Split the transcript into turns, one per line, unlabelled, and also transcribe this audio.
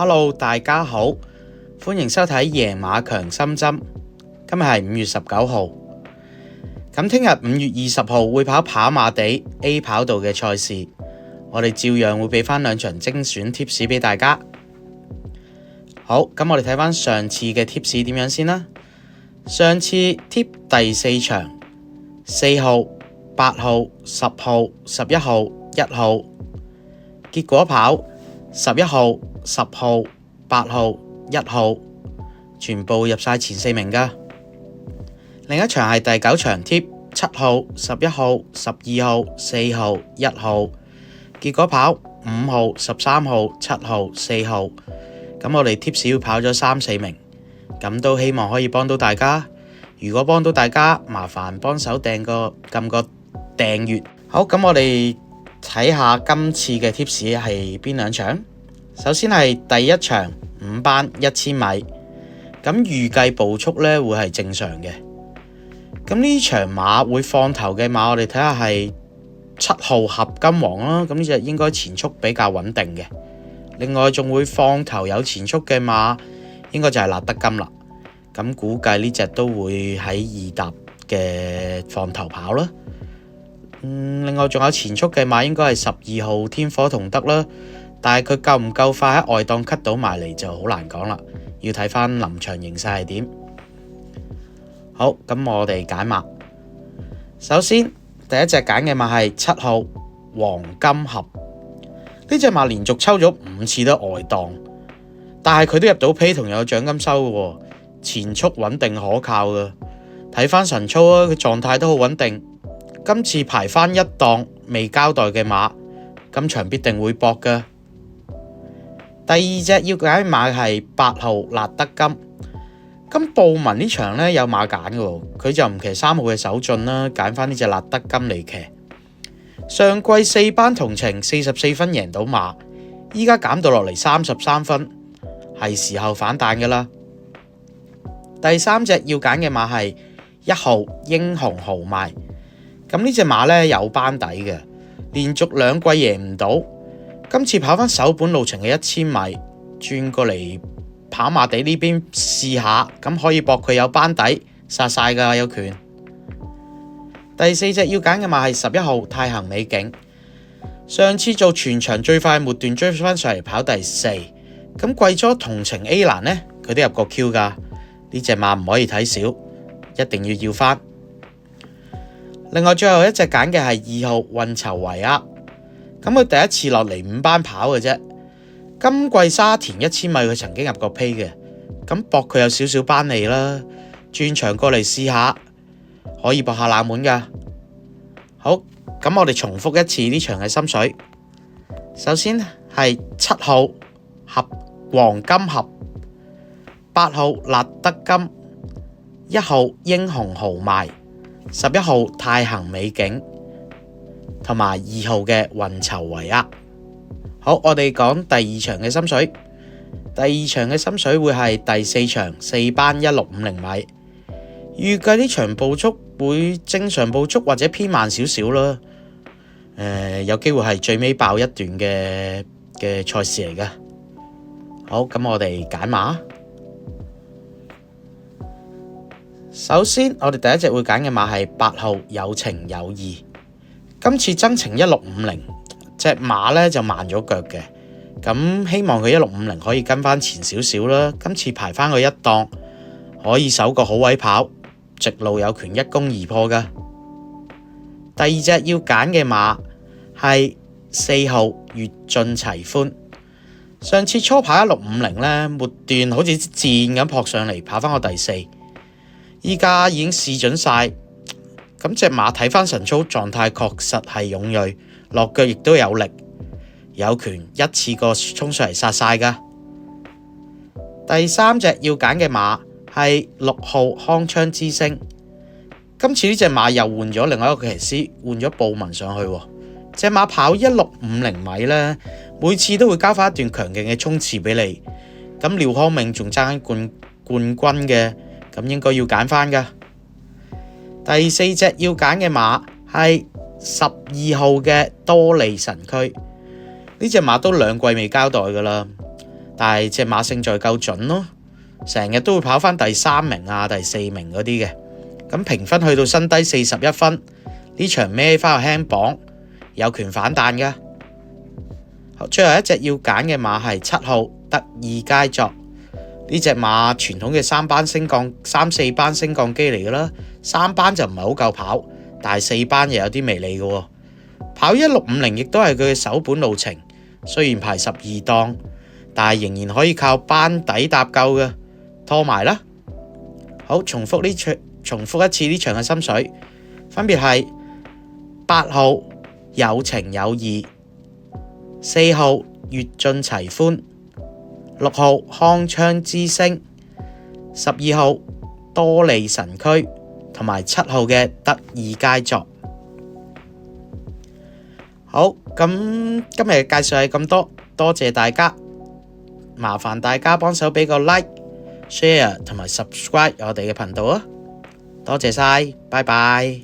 Hello， 大家好，歡迎收睇贏馬強心針。今日係5月19號，咁聽日5月20號會跑馬地 A 跑道嘅賽事，我哋照樣會俾翻2場精選貼士俾大家。好，咁我哋睇翻上次嘅貼士點樣先啦。上次貼第4場4號、8號、10號、11號、1號，結果跑11號、10號、8號、1號，全部入晒前4名噶。另一場係第9場貼7號、11號、12號、4號、1號，結果跑5號、13號、7號、4號。咁我哋貼士要跑咗3、4名，咁都希望可以幫到大家。如果幫到大家，麻煩幫手撳個訂閱。好，咁我哋睇下今次嘅貼士係邊2場。首先係第1場5班1000米，咁預計步速呢會係正常嘅。咁呢場馬會放頭嘅馬，我哋睇下係7號合金王啦。咁呢隻應該前速比較穩定嘅。另外仲會放頭有前速嘅馬，應該就係立德金啦。咁估計呢隻都會喺2搭嘅放頭跑啦。另外仲有前速嘅馬，應該係12號天火同德啦。但係佢夠唔夠快喺外檔 cut 到埋嚟就好難講啦，要睇翻臨場形勢係點。好，咁我哋揀馬。首先第一隻揀嘅馬係7號黃金盒。呢隻馬連續抽咗5次都外檔，但係佢都入到批同有獎金收嘅，前速穩定可靠嘅。睇翻神操啊，佢狀態都好穩定。今次排翻1檔未交代嘅馬，今場必定會搏嘅。第2隻要揀嘅馬係8號立德金。咁布文呢場呢有馬揀嘅，佢就唔騎3號嘅手進啦，揀翻呢隻立德金嚟騎。上季4班同程44分贏到馬，依家減到落嚟33分，係時候反彈噶啦。第3隻要揀嘅馬係1號英雄豪邁。咁呢隻馬呢有班底嘅，連續2季贏唔到，今次跑翻首本路程嘅1000米，轉過嚟跑馬地呢邊試下，咁可以搏佢有班底，殺晒噶有權。第4隻要揀嘅馬係11號太行美景。上次做全場最快末段追翻上嚟跑第4，咁貴咗同程 A 欄呢，佢都入過 Q 噶。呢隻馬唔可以睇少，一定要翻。另外最後一隻揀嘅係2號運籌帷幄。咁佢第一次落嚟5班跑嘅啫。今季沙田1000米佢曾經入過批嘅，咁搏佢有少少班利啦，轉場過嚟試下，可以搏下冷門噶。好，咁我哋重複一次呢場嘅心水。首先係7號合黃金盒，8號立德金，1號英雄豪邁，11號太行美景，同埋2號嘅運籌帷幄。好，我哋講第2場嘅心水。第2場嘅心水會係第4場4班1650米。預計呢場步速會正常步速或者偏慢少少啦。有機會係最尾爆一段嘅賽事嚟嘅。好，咁我哋揀馬。首先，我哋第一隻會揀嘅馬係8號有情有義。今次增程1650，隻馬呢就慢咗腳嘅。咁希望佢1650可以跟翻前少少啦。今次排翻個1檔，可以守個好位跑。直路有權1攻2破噶。第2隻要揀嘅馬係4號越盡齊歡。上次初跑1650呢，末段好似箭咁撲上嚟，跑翻個第4。依家已經試準晒，咁隻馬睇翻神操狀態確實係勇銳，落腳亦都有力，有權一次過衝上嚟殺晒噶。第3隻要揀嘅馬係6號康昌之星。今次呢隻馬又換咗另外一個騎師，換咗布文上去。隻馬跑1650米呢，每次都會交翻一段強勁嘅衝刺俾你。咁廖康銘仲爭緊冠軍嘅，咁應該要揀翻噶。第4隻要揀嘅馬係12號嘅多利神區。呢隻馬都2季未交代噶啦，但係隻馬勝在夠準咯，成日都會跑返第3名啊、第4名嗰啲嘅。咁評分去到新低41分，呢場孭返個輕磅，有權反彈㗎。最後一隻要揀嘅馬係7號得意佳作。呢隻馬傳統嘅3班升降、3、4班升降機嚟㗎啦，3班就唔係好夠跑，但係4班又有啲微利嘅喎。跑1650亦都係佢嘅首本路程，雖然排12檔，但係仍然可以靠班底搭救嘅，拖埋啦。好，重複一次呢場嘅心水，分別係8號有情有義、4號月進齊歡、6號康昌之星、12號多利神區同埋7號嘅得意佳作。好，咁今日嘅介紹係咁多，多謝大家，麻煩大家幫手俾個 like、share 同埋 subscribe 我哋嘅頻道啊，多謝晒，拜拜。